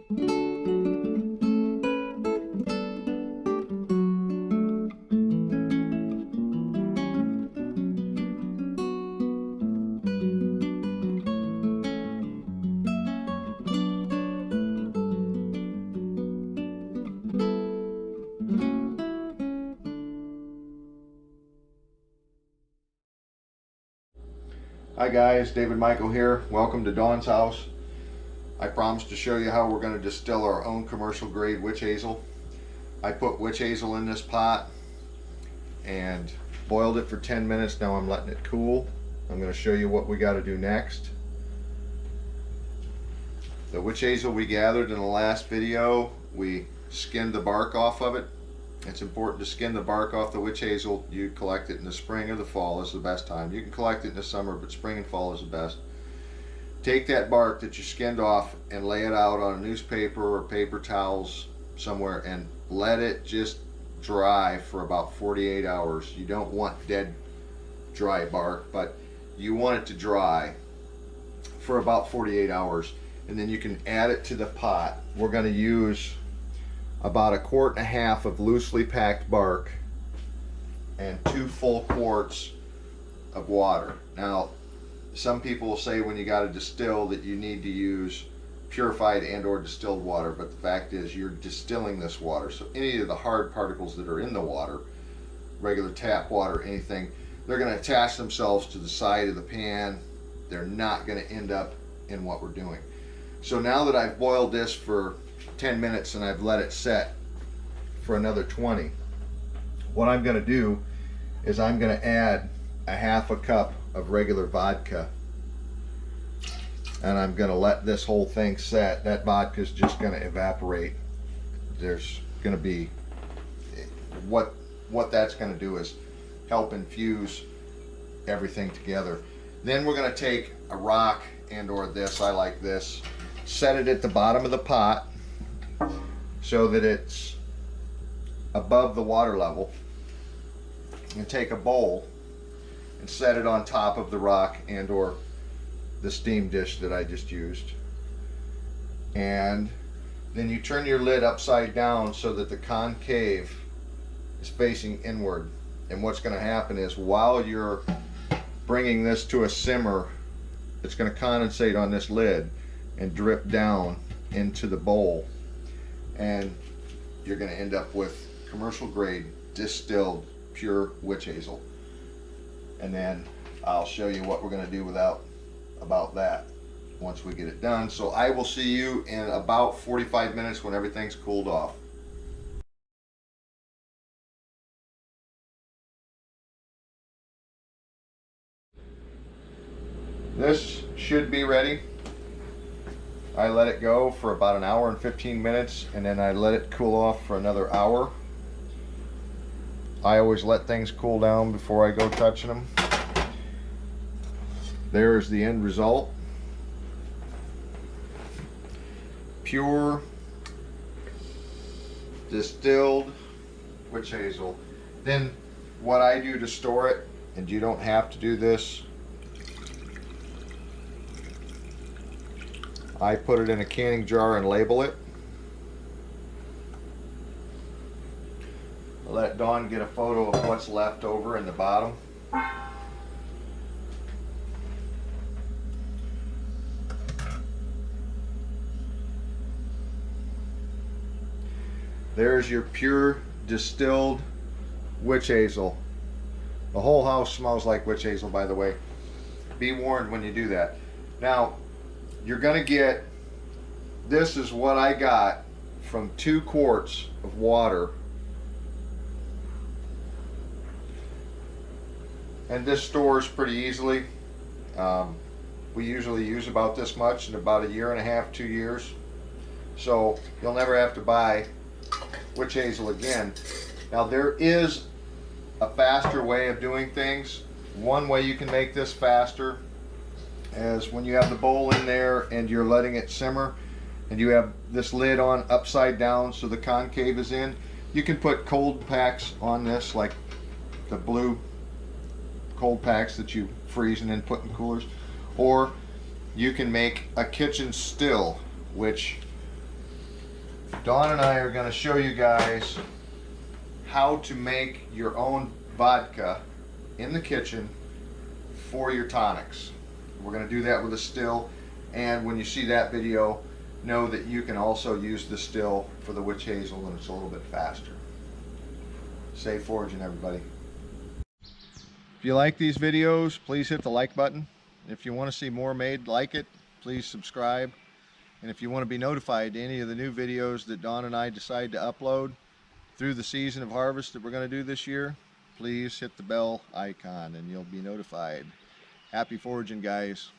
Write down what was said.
Hi guys, David Michael here. Welcome to Dawn's house. I promised to show you how we're going to distill our own commercial grade witch hazel. I put witch hazel in this pot and boiled it for 10 minutes. Now I'm letting it cool. I'm going to show you what we got to do next. The witch hazel we gathered in the last video, we skinned the bark off of it. It's important to skin the bark off the witch hazel. You collect it in the spring or the fall is the best time. You can collect it in the summer, but spring and fall is the best. Take that bark that you skinned off and lay it out on a newspaper or paper towels somewhere and let it just dry for about 48 hours. You don't want dead dry bark, but you want it to dry for about 48 hours, and then you can add it to the pot. We're going to use about 1.5 quarts of loosely packed bark and 2 full quarts of water. Now, some people will say when you got to distill that you need to use purified and or distilled water, but the fact is you're distilling this water, so any of the hard particles that are in the water, regular tap water, anything, they're going to attach themselves to the side of the pan. They're not going to end up in what we're doing. So now that I've boiled this for 10 minutes and I've let it set for another 20, what I'm going to do is I'm going to add 1/2 cup of regular vodka, and I'm going to let this whole thing set. That vodka is just going to evaporate. There's going to be what that's going to do is help infuse everything together. Then we're going to take a rock and or this, I like this, set it at the bottom of the pot so that it's above the water level, and take a bowl and set it on top of the rock and or the steam dish that I just used, and then you turn your lid upside down so that the concave is facing inward. And what's going to happen is while you're bringing this to a simmer, it's going to condensate on this lid and drip down into the bowl, and you're going to end up with commercial grade distilled pure witch hazel. And then I'll show you what we're going to do about that once we get it done. So I will see you in about 45 minutes when everything's cooled off. This should be ready. I let it go for about 1 hour and 15 minutes, and then I let it cool off for another hour. I always let things cool down before I go touching them. There's the end result. Pure distilled witch hazel. Then what I do to store it, and you don't have to do this, I put it in a canning jar and label it. I'll let Dawn get a photo of what's left over in the bottom. There's your pure distilled witch hazel. The whole house smells like witch hazel, by the way. Be warned when you do that. Now, you're going to get, this is what I got from 2 quarts of water. And this stores pretty easily. We usually use about this much in about 1.5 years, 2 years. So you'll never have to buy witch hazel again. Now there is a faster way of doing things. One way you can make this faster is when you have the bowl in there and you're letting it simmer and you have this lid on upside down so the concave is in, you can put cold packs on this, like the blue cold packs that you freeze and then put in coolers, or you can make a kitchen still, which Dawn and I are going to show you guys how to make your own vodka in the kitchen for your tonics. We're going to do that with a still, and when you see that video, know that you can also use the still for the witch hazel, and it's a little bit faster. Safe foraging, everybody. If you like these videos, please hit the like button. If you want to see more made like it, please subscribe. And if you want to be notified to any of the new videos that Dawn and I decide to upload through the season of harvest that we're going to do this year, please hit the bell icon and you'll be notified. Happy foraging, guys.